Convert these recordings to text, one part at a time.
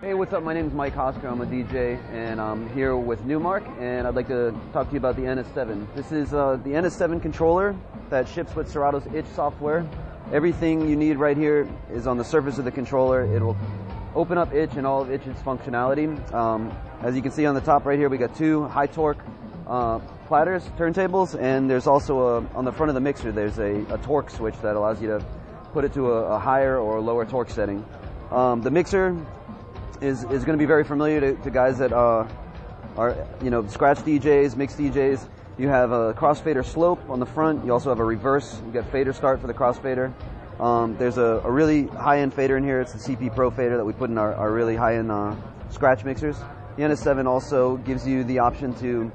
Hey, what's up? My name is Mike Hosker. I'm a DJ, and I'm here with Numark, and I'd like to talk to you about the NS7. This is the NS7 controller that ships with Serato's ITCH software. Everything you need right here is on the surface of the controller. It will open up ITCH and all of ITCH's functionality. As you can see on the top right here, we got two high torque platters, turntables, and there's also on the front of the mixer, there's a torque switch that allows you to put it to a higher or lower torque setting. The mixer is going to be very familiar to guys that are scratch DJs, mix DJs. You have a crossfader slope on the front. You also have a reverse. You got fader start for the crossfader. There's a really high-end fader in here. It's the CP Pro fader that we put in our really high-end scratch mixers. The NS7 also gives you the option to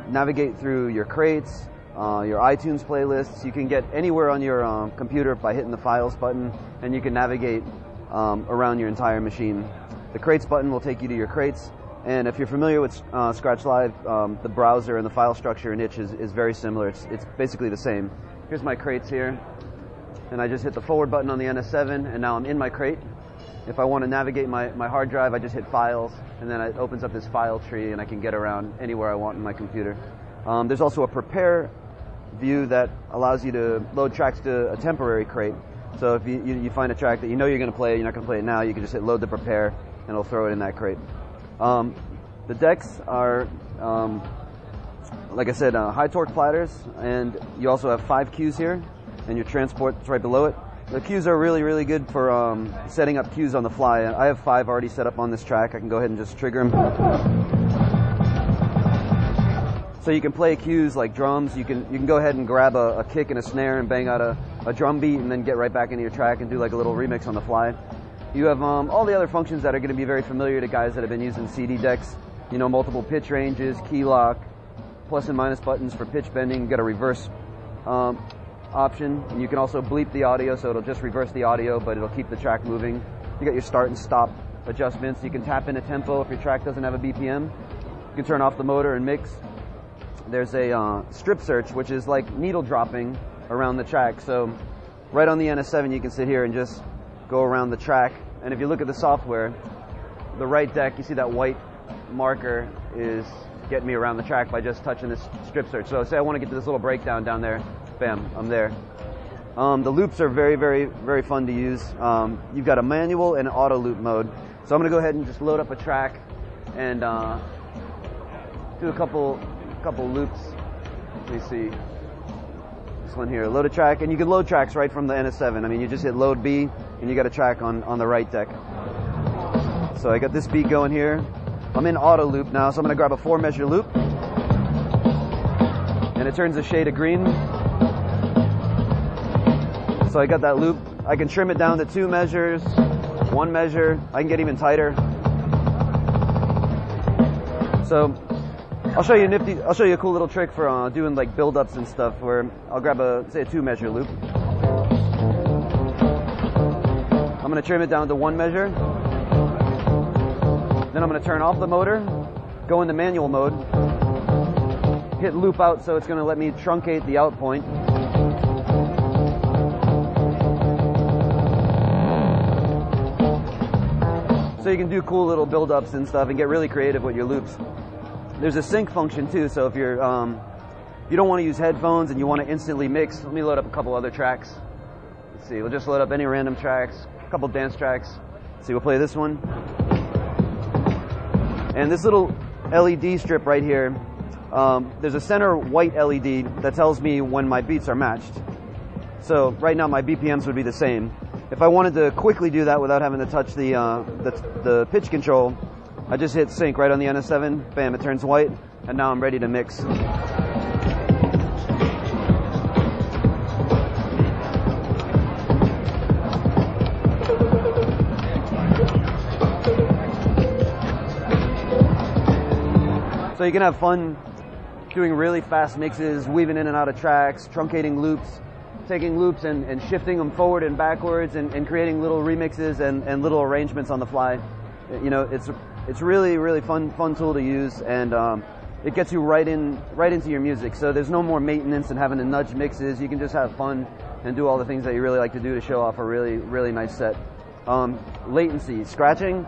navigate through your crates, your iTunes playlists. You can get anywhere on your computer by hitting the Files button, and you can navigate around your entire machine. The crates button will take you to your crates, and if you're familiar with Scratch Live, the browser and the file structure in ITCH is very similar. It's basically the same. Here's my crates here, and I just hit the forward button on the NS7, and now I'm in my crate. If I want to navigate my hard drive, I just hit Files, and then it opens up this file tree, and I can get around anywhere I want in my computer. There's also a prepare view that allows you to load tracks to a temporary crate. So if you find a track that you know you're going to play, you're not going to play it now, you can just hit load to prepare, and it'll throw it in that crate. The decks are, like I said, high torque platters, and you also have 5 cues here, and your transport is right below it. The cues are really, really good for setting up cues on the fly. I have 5 already set up on this track. I can go ahead and just trigger them. So you can play cues like drums. You can go ahead and grab a kick and a snare and bang out a drum beat, and then get right back into your track and do like a little remix on the fly. You have all the other functions that are going to be very familiar to guys that have been using CD decks. You know, multiple pitch ranges, key lock, plus and minus buttons for pitch bending. You got a reverse option, and you can also bleep the audio, so it'll just reverse the audio, but it'll keep the track moving. You got your start and stop adjustments. You can tap in a tempo if your track doesn't have a BPM. You can turn off the motor and mix. There's a strip search, which is like needle dropping around the track. So right on the NS7, you can sit here and just go around the track. And if you look at the software, the right deck, you see that white marker is getting me around the track by just touching this strip search. So say I want to get to this little breakdown down there, bam, I'm there. The loops are very, very, very fun to use. You've got a manual and an auto loop mode. So I'm going to go ahead and just load up a track and do a couple loops. Let me see. This one here, load a track, and you can load tracks right from the NS7. I mean, you just hit load B, and you got a track on the right deck. So I got this beat going here. I'm in auto loop now, so I'm going to grab a 4-measure loop, and it turns a shade of green. So I got that loop. I can trim it down to 2 measures, 1 measure. I can get even tighter. So I'll show you a cool little trick for doing like build-ups and stuff, where I'll grab say a 2-measure loop. I'm going to trim it down to 1 measure. Then I'm going to turn off the motor, go into manual mode, hit loop out, so it's going to let me truncate the out point. So you can do cool little build-ups and stuff and get really creative with your loops. There's a sync function too, so if you're you don't want to use headphones and you want to instantly mix, let me load up a couple other tracks. Let's see, we'll just load up any random tracks, a couple dance tracks. Let's see, we'll play this one. And this little LED strip right here, there's a center white LED that tells me when my beats are matched. So right now my BPMs would be the same. If I wanted to quickly do that without having to touch the pitch control, I just hit sync right on the NS7, bam, it turns white, and now I'm ready to mix. So you can have fun doing really fast mixes, weaving in and out of tracks, truncating loops, taking loops and shifting them forward and backwards, and creating little remixes and little arrangements on the fly. You know, it's really, really fun tool to use, and it gets you right into your music. So there's no more maintenance and having to nudge mixes. You can just have fun and do all the things that you really like to do to show off a really, really nice set. Latency, scratching.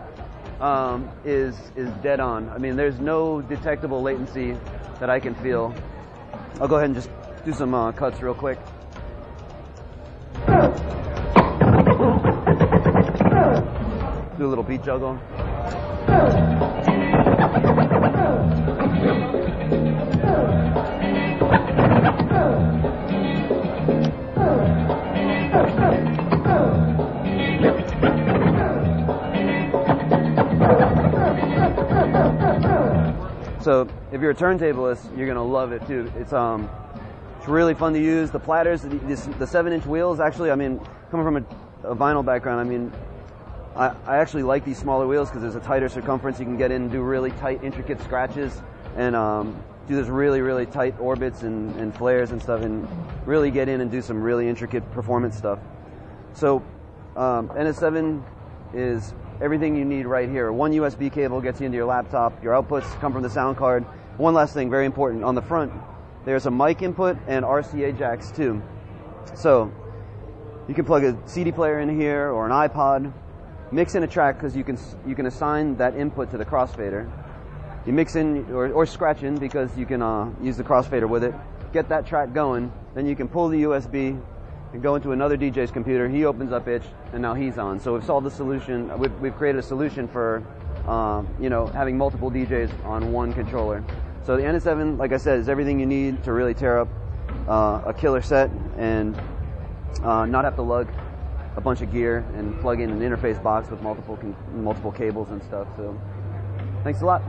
is dead on. I mean, there's no detectable latency that I can feel. I'll go ahead and just do some cuts real quick. Do a little beat juggle. So if you're a turntablist, you're gonna love it too. It's really fun to use. The platters, the 7-inch wheels. Actually, I mean, coming from a vinyl background, I mean, I actually like these smaller wheels because there's a tighter circumference. You can get in and do really tight, intricate scratches, and do this really tight orbits and flares and stuff, and really get in and do some really intricate performance stuff. So NS7 is everything you need right here. One USB cable gets you into your laptop. Your outputs come from the sound card. One last thing, very important. On the front, there's a mic input and RCA jacks too. So you can plug a CD player in here or an iPod. Mix in a track because you can assign that input to the crossfader. You mix in or scratch in because you can use the crossfader with it. Get that track going, then you can pull the USB and go into another DJ's computer. He opens up Itch, and now he's on. So we've solved the solution. We've created a solution for having multiple DJs on one controller. So the NS7, like I said, is everything you need to really tear up a killer set and not have to lug a bunch of gear and plug in an interface box with multiple cables and stuff. So thanks a lot.